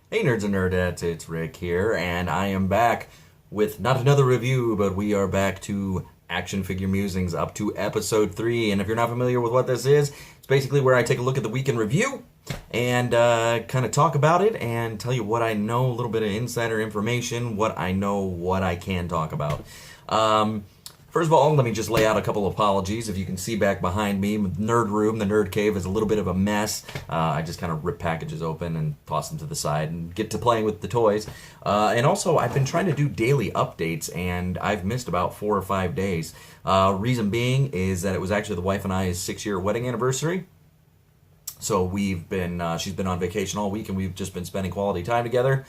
Hey nerds and nerdettes, it's Rick here, and I am back with not another review, but we are back to Action Figure Musings up to episode 3. And if you're not familiar with what this is, it's basically where I take a look at the week in review and kind of talk about it and tell you what I know, a little bit of insider information, what I know, what I can talk about. First of all, let me just lay out a couple of apologies. If you can see back behind me, Nerd Room, the Nerd Cave, is a little bit of a mess. I just kind of rip packages open and toss them to the side and get to playing with the toys. And also, I've been trying to do daily updates, and I've missed about 4 or 5 days. Reason being is that it was actually the wife and I's 6-year wedding anniversary. So we've been, she's been on vacation all week, and we've just been spending quality time together.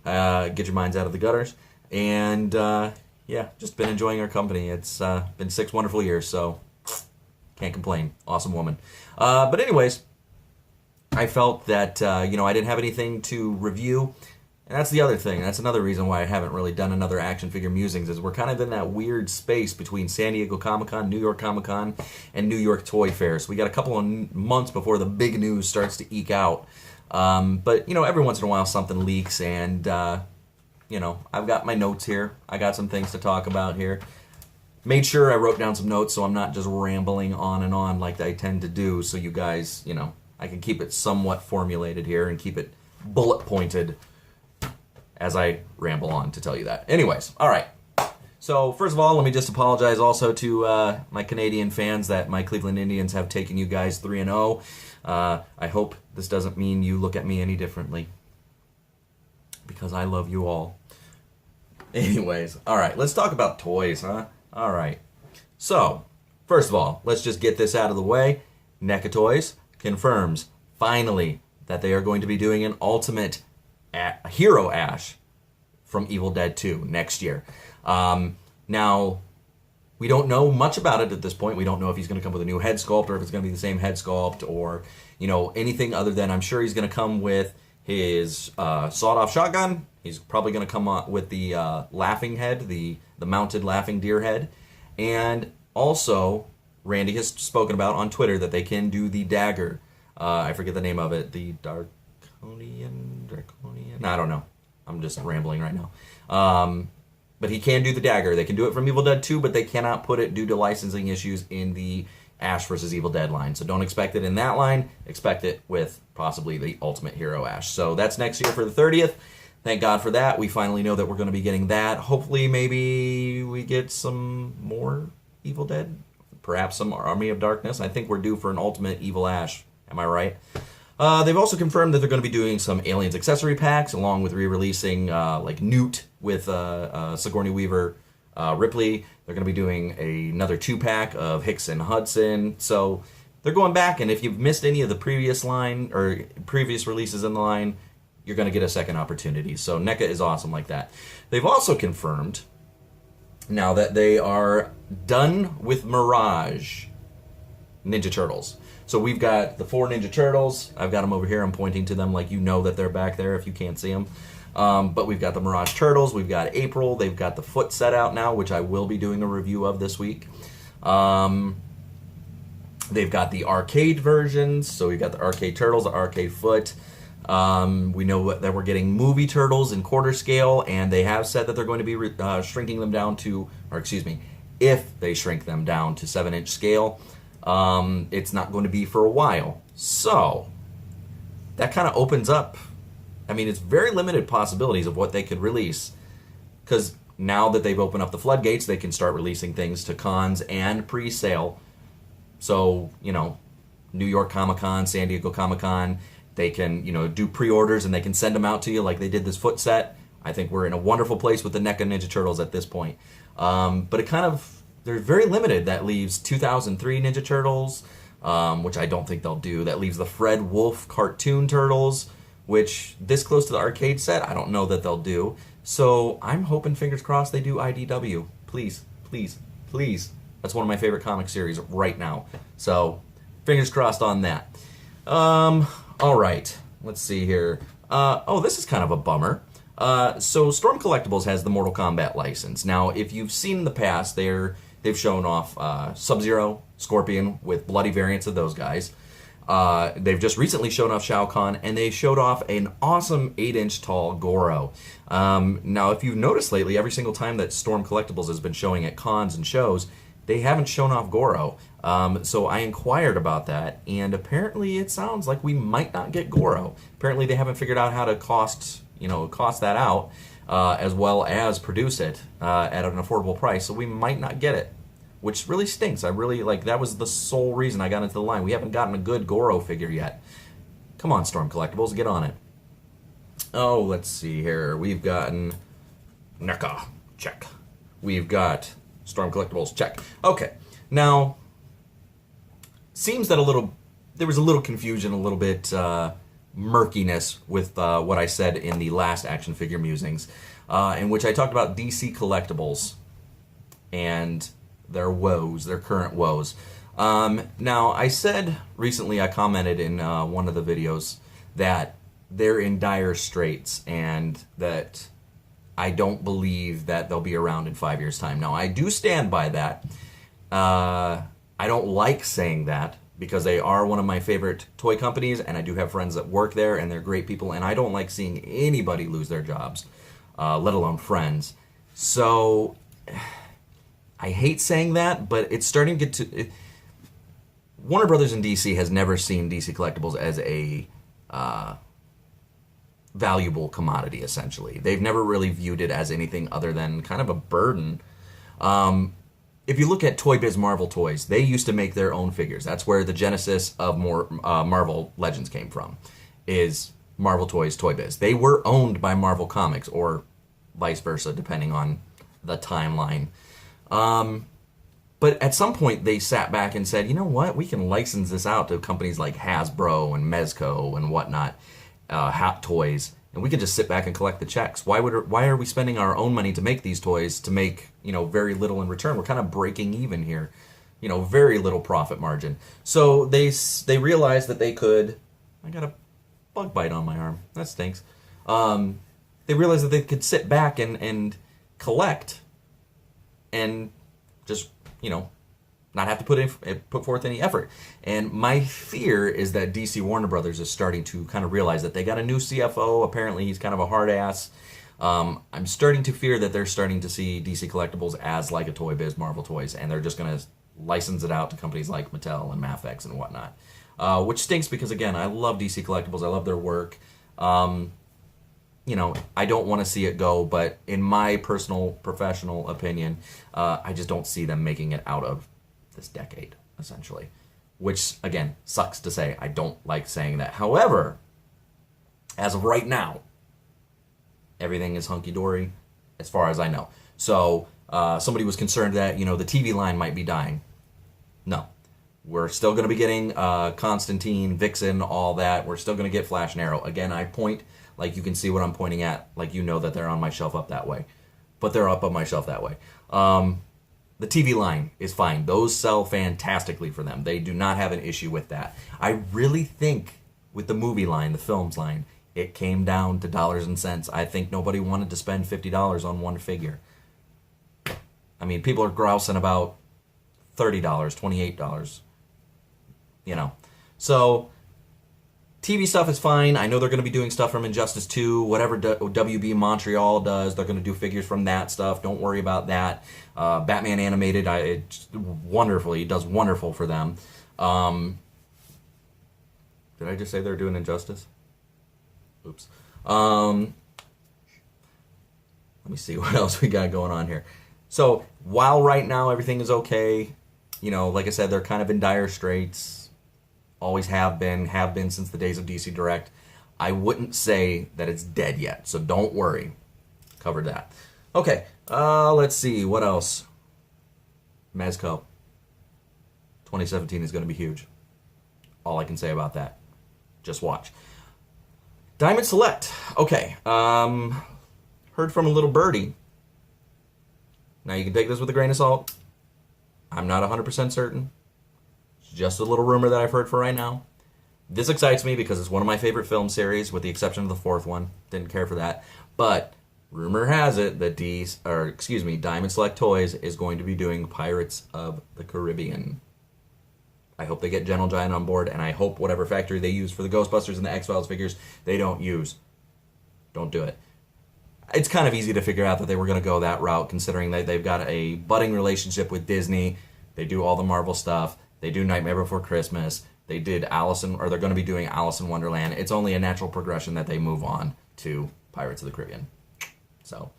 Get your minds out of the gutters. And, yeah, just been enjoying our company. It's been 6 wonderful years, so can't complain. Awesome woman. But anyways, I felt that, I didn't have anything to review. And that's the other thing. That's another reason why I haven't really done another Action Figure Musings, is we're kind of in that weird space between San Diego Comic-Con, New York Comic-Con, and New York Toy Fair. So we got a couple of months before the big news starts to eke out. But, every once in a while something leaks, and I've got my notes here. I got some things to talk about here. Made sure I wrote down some notes so I'm not just rambling on and on like I tend to do, so you guys, I can keep it somewhat formulated here and keep it bullet pointed as I ramble on to tell you that. Anyways, all right. So first of all, let me just apologize also to my Canadian fans that my Cleveland Indians have taken you guys 3-0. I hope this doesn't mean you look at me any differently, because I love you all. Anyways, all right, let's talk about toys, huh? All right. So, first of all, let's just get this out of the way. NECA Toys confirms, finally, that they are going to be doing an Ultimate Hero Ash from Evil Dead 2 next year. Now, we don't know much about it at this point. We don't know if he's going to come with a new head sculpt or if it's going to be the same head sculpt or, anything other than I'm sure he's going to come with his sawed-off shotgun. He's probably going to come up with the laughing head, the mounted laughing deer head. And also, Randy has spoken about on Twitter that they can do the dagger. I forget the name of it. The Draconian? I don't know. I'm just rambling right now. But he can do the dagger. They can do it from Evil Dead 2, but they cannot put it due to licensing issues in the Ash vs. Evil Dead line. So don't expect it in that line. Expect it with possibly the Ultimate Hero Ash. So that's next year for the 30th. Thank God for that. We finally know that we're going to be getting that. Hopefully maybe we get some more Evil Dead. Perhaps some Army of Darkness. I think we're due for an Ultimate Evil Ash. Am I right? They've also confirmed that they're going to be doing some Aliens accessory packs, along with re-releasing like Newt with Sigourney Weaver, Ripley. They're going to be doing another 2-pack of Hicks and Hudson. So they're going back, and if you've missed any of the previous line or previous releases in the line, you're going to get a second opportunity. So NECA is awesome like that. They've also confirmed now that they are done with Mirage Ninja Turtles. So we've got the 4 Ninja Turtles. I've got them over here. I'm pointing to them like that they're back there if you can't see them. But we've got the Mirage Turtles. We've got April. They've got the Foot set out now, which I will be doing a review of this week. They've got the arcade versions. So we've got the Arcade Turtles, the Arcade Foot. We know that we're getting movie Turtles in quarter scale, and they have said that they're going to be shrinking them down to, if they shrink them down to 7-inch scale. It's not going to be for a while. So, that kind of opens up, it's very limited possibilities of what they could release. Because now that they've opened up the floodgates, they can start releasing things to cons and pre-sale. So, New York Comic-Con, San Diego Comic-Con, they can, do pre-orders and they can send them out to you like they did this Foot set. I think we're in a wonderful place with the NECA Ninja Turtles at this point. But it kind of, they're very limited. That leaves 2003 Ninja Turtles, which I don't think they'll do. That leaves the Fred Wolf cartoon Turtles, which this close to the arcade set, I don't know that they'll do. So I'm hoping, fingers crossed, they do IDW. Please, please, please. That's one of my favorite comic series right now. So fingers crossed on that. All right, let's see here. This is kind of a bummer. So Storm Collectibles has the Mortal Kombat license. Now, if you've seen in the past, they've shown off Sub-Zero, Scorpion with bloody variants of those guys. They've just recently shown off Shao Kahn, and they showed off an awesome 8-inch tall Goro. Now, if you've noticed lately, every single time that Storm Collectibles has been showing at cons and shows, they haven't shown off Goro. So I inquired about that, and apparently it sounds like we might not get Goro. Apparently they haven't figured out how to cost that out, as well as produce it at an affordable price, so we might not get it, which really stinks. I really, that was the sole reason I got into the line. We haven't gotten a good Goro figure yet. Come on, Storm Collectibles, get on it. Oh, let's see here. We've gotten NECA, check. We've got Storm Collectibles, check. Okay, now, seems that there was a little confusion, a little bit murkiness with what I said in the last Action Figure Musings, in which I talked about DC Collectibles and their woes, their current woes. Now, I said recently, I commented in one of the videos that they're in dire straits and that I don't believe that they'll be around in 5 years' time. Now, I do stand by that. I don't like saying that because they are one of my favorite toy companies, and I do have friends that work there, and they're great people, and I don't like seeing anybody lose their jobs, let alone friends. So, I hate saying that, but it's starting to get to... Warner Brothers in DC has never seen DC Collectibles as a valuable commodity, essentially. They've never really viewed it as anything other than kind of a burden. If you look at Toy Biz Marvel Toys, they used to make their own figures. That's where the genesis of more Marvel Legends came from, is Marvel Toys, Toy Biz. They were owned by Marvel Comics, or vice versa, depending on the timeline. But at some point, they sat back and said, you know what, we can license this out to companies like Hasbro and Mezco and whatnot, Hot Toys, and we can just sit back and collect the checks. Why are we spending our own money to make these toys to make, very little in return? We're kind of breaking even here, very little profit margin. So they realized that they could. I got a bug bite on my arm. That stinks. They realized that they could sit back and collect, and just not have to put forth any effort. And my fear is that DC Warner Brothers is starting to kind of realize that they got a new CFO. Apparently, he's kind of a hard ass. I'm starting to fear that they're starting to see DC Collectibles as like a Toy Biz Marvel Toys, and they're just going to license it out to companies like Mattel and Mafex and whatnot. Which stinks because, again, I love DC Collectibles. I love their work. I don't want to see it go, but in my personal, professional opinion, I just don't see them making it out of this decade, essentially. Which, again, sucks to say. I don't like saying that. However, as of right now, everything is hunky-dory, as far as I know. So, somebody was concerned that, the TV line might be dying. No. We're still going to be getting Constantine, Vixen, all that. We're still going to get Flash and Arrow. Again, I point... you can see what I'm pointing at, that they're on my shelf up that way. But they're up on my shelf that way. The TV line is fine. Those sell fantastically for them. They do not have an issue with that. I really think with the movie line, the films line, it came down to dollars and cents. I think nobody wanted to spend $50 on one figure. I mean, people are grousing about $30, $28, So... TV stuff is fine. I know they're going to be doing stuff from Injustice 2, whatever WB Montreal does. They're going to do figures from that stuff. Don't worry about that. Batman Animated, it's wonderful. He does wonderful for them. Did I just say they're doing Injustice? Oops. Let me see what else we got going on here. So, while right now everything is okay, like I said, they're kind of in dire straits. Always have been since the days of DC Direct. I wouldn't say that it's dead yet, so don't worry. Covered that. Okay, let's see, what else? Mezco. 2017 is going to be huge. All I can say about that. Just watch. Diamond Select. Okay, heard from a little birdie. Now you can take this with a grain of salt. I'm not 100% certain. Just a little rumor that I've heard for right now. This excites me because it's one of my favorite film series, with the exception of the fourth one. Didn't care for that. But rumor has it that Diamond Select Toys is going to be doing Pirates of the Caribbean. I hope they get Gentle Giant on board, and I hope whatever factory they use for the Ghostbusters and the X-Files figures, they don't use. Don't do it. It's kind of easy to figure out that they were going to go that route, considering that they've got a budding relationship with Disney. They do all the Marvel stuff. They do Nightmare Before Christmas. They did or they're going to be doing Alice in Wonderland. It's only a natural progression that they move on to Pirates of the Caribbean. So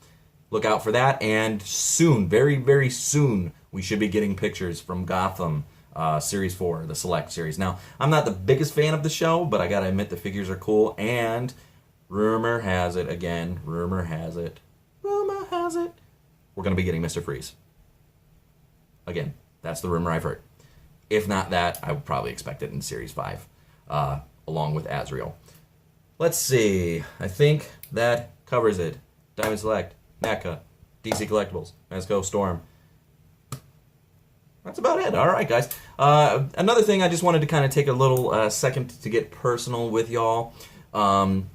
look out for that, and soon, very, very soon, we should be getting pictures from Gotham Series 4, the Select Series. Now, I'm not the biggest fan of the show, but I gotta admit the figures are cool, and rumor has it, we're gonna be getting Mr. Freeze. Again, that's the rumor I've heard. If not that, I would probably expect it in Series 5, along with Azrael. Let's see, I think that covers it. Diamond Select, NECA, DC Collectibles, Mezco, Storm. That's about it. All right, guys. Another thing, I just wanted to kind of take a little second to get personal with y'all. I'm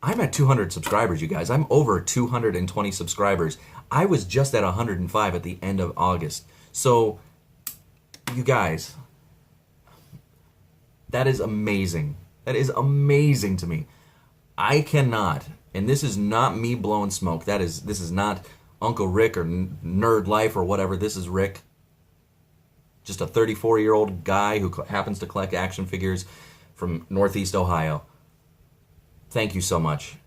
at 200 subscribers, you guys. I'm over 220 subscribers. I was just at 105 at the end of August. So, you guys, that is amazing. That is amazing to me. I cannot, and this is not me blowing smoke. This is not Uncle Rick or Nerd Life or whatever. This is Rick, just a 34-year-old guy who happens to collect action figures from Northeast Ohio. Thank you so much.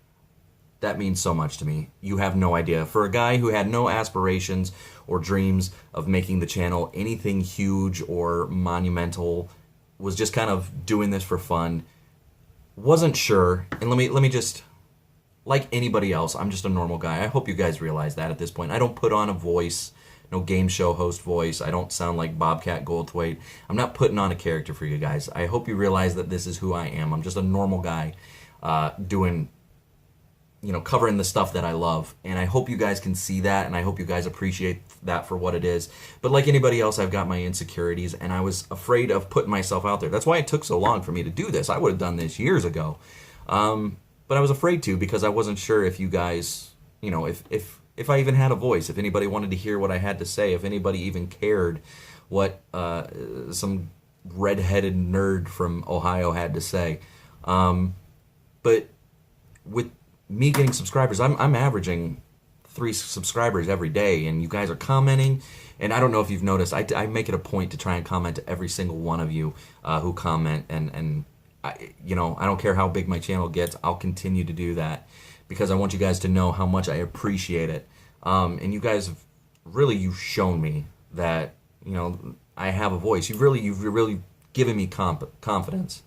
That means so much to me. You have no idea. For a guy who had no aspirations or dreams of making the channel anything huge or monumental, was just kind of doing this for fun, wasn't sure, and let me just, like anybody else, I'm just a normal guy. I hope you guys realize that at this point. I don't put on a voice, no game show host voice. I don't sound like Bobcat Goldthwait. I'm not putting on a character for you guys. I hope you realize that this is who I am. I'm just a normal guy doing, covering the stuff that I love. And I hope you guys can see that, and I hope you guys appreciate that for what it is. But like anybody else, I've got my insecurities, and I was afraid of putting myself out there. That's why it took so long for me to do this. I would have done this years ago. But I was afraid to, because I wasn't sure if you guys, if I even had a voice, if anybody wanted to hear what I had to say, if anybody even cared what some redheaded nerd from Ohio had to say. But with me getting subscribers, I'm averaging 3 subscribers every day, and you guys are commenting. And I don't know if you've noticed, I make it a point to try and comment to every single one of you who comment, and I don't care how big my channel gets, I'll continue to do that because I want you guys to know how much I appreciate it. And you guys have you've shown me that, I have a voice. You've really given me confidence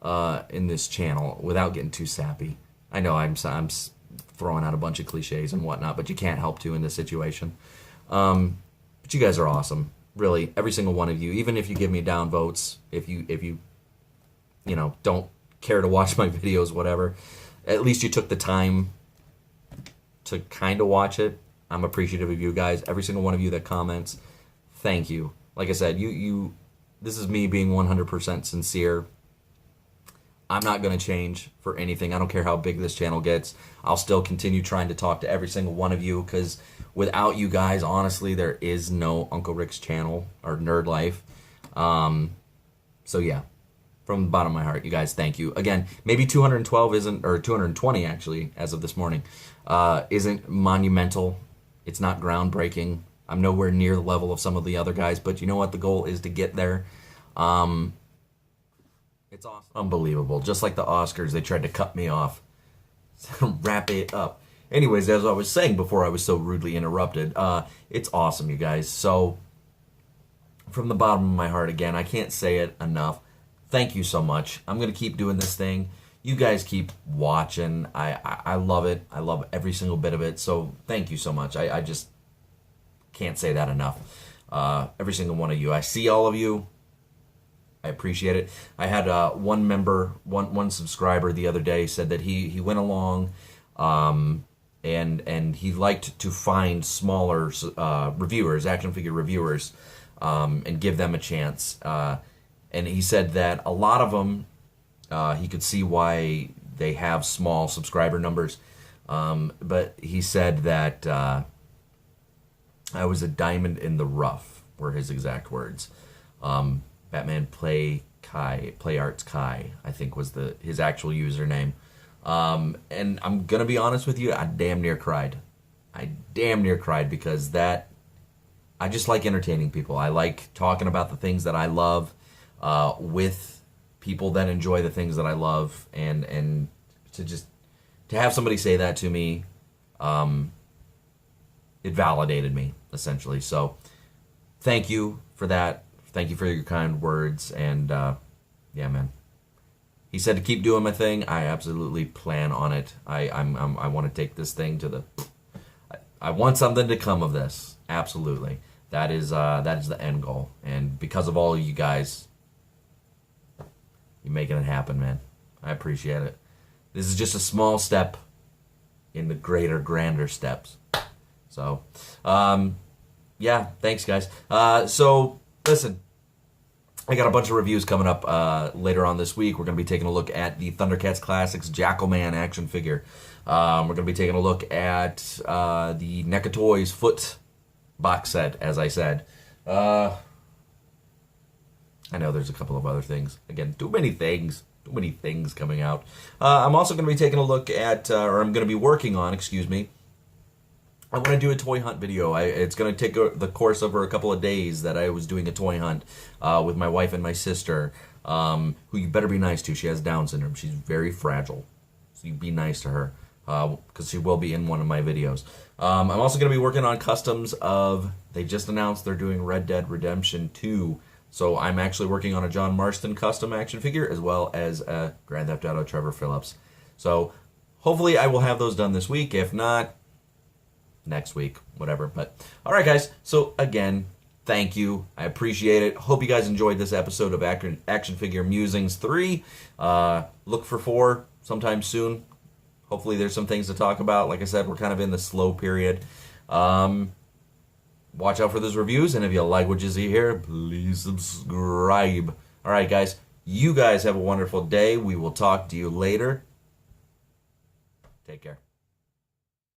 in this channel without getting too sappy. I know I'm throwing out a bunch of cliches and whatnot, but you can't help to in this situation. But you guys are awesome. Really, every single one of you. Even if you give me down votes, if you don't care to watch my videos, whatever, at least you took the time to kind of watch it. I'm appreciative of you guys. Every single one of you that comments, thank you. Like I said, this is me being 100% sincere. I'm not going to change for anything. I don't care how big this channel gets. I'll still continue trying to talk to every single one of you, because without you guys, honestly, there is no Uncle Rick's channel or Nerd Life. So yeah, from the bottom of my heart, you guys, thank you. Again, maybe 212 isn't, or 220 actually, as of this morning, isn't monumental. It's not groundbreaking. I'm nowhere near the level of some of the other guys, but you know what? The goal is to get there. It's awesome. Unbelievable. Just like the Oscars, they tried to cut me off. Wrap it up. Anyways, as I was saying before I was so rudely interrupted, it's awesome, you guys. So, from the bottom of my heart, again, I can't say it enough. Thank you so much. I'm going to keep doing this thing. You guys keep watching. I love it. I love every single bit of it. So, thank you so much. I just can't say that enough. Every single one of you. I see all of you. I appreciate it. I had one member, one subscriber the other day said that he went along and he liked to find smaller reviewers, action figure reviewers, and give them a chance. And he said that a lot of them, he could see why they have small subscriber numbers. But he said that I was a diamond in the rough. were his exact words. Batman Play Arts Kai, I think was his actual username. And I'm gonna be honest with you, I damn near cried. Because I just like entertaining people. I like talking about the things that I love with people that enjoy the things that I love, and to have somebody say that to me, it validated me, essentially. So thank you for that. Thank you for your kind words. And yeah, man. He said to keep doing my thing. I absolutely plan on it. I want to take this thing to the... I want something to come of this. Absolutely. That is the end goal. And because of all of you guys, you're making it happen, man. I appreciate it. This is just a small step in the greater, grander steps. So, yeah, thanks, guys. So, listen, I got a bunch of reviews coming up later on this week. We're going to be taking a look at the Thundercats Classics Jackalman action figure. We're going to be taking a look at the NECA Toys Foot box set, as I said. I know there's a couple of other things. Again, too many things coming out. I'm also going to be taking a look at, or I'm going to be working on, excuse me, I want to do a toy hunt video. It's going to take the course over a couple of days that I was doing a toy hunt with my wife and my sister, who you better be nice to. She has Down syndrome. She's very fragile. So you be nice to her, because she will be in one of my videos. I'm also going to be working on customs of, they just announced they're doing Red Dead Redemption 2. So I'm actually working on a John Marston custom action figure, as well as a Grand Theft Auto Trevor Phillips. So hopefully I will have those done this week. If not, next week, whatever. But all right, guys, so again, thank you. I appreciate it. Hope you guys enjoyed this episode of Action Figure Musings 3. Look for 4 sometime soon. Hopefully there's some things to talk about. Like I said, we're kind of in the slow period. Watch out for those reviews, and if you like what you see here, please subscribe. All right, guys, you guys have a wonderful day. We will talk to you later. Take care.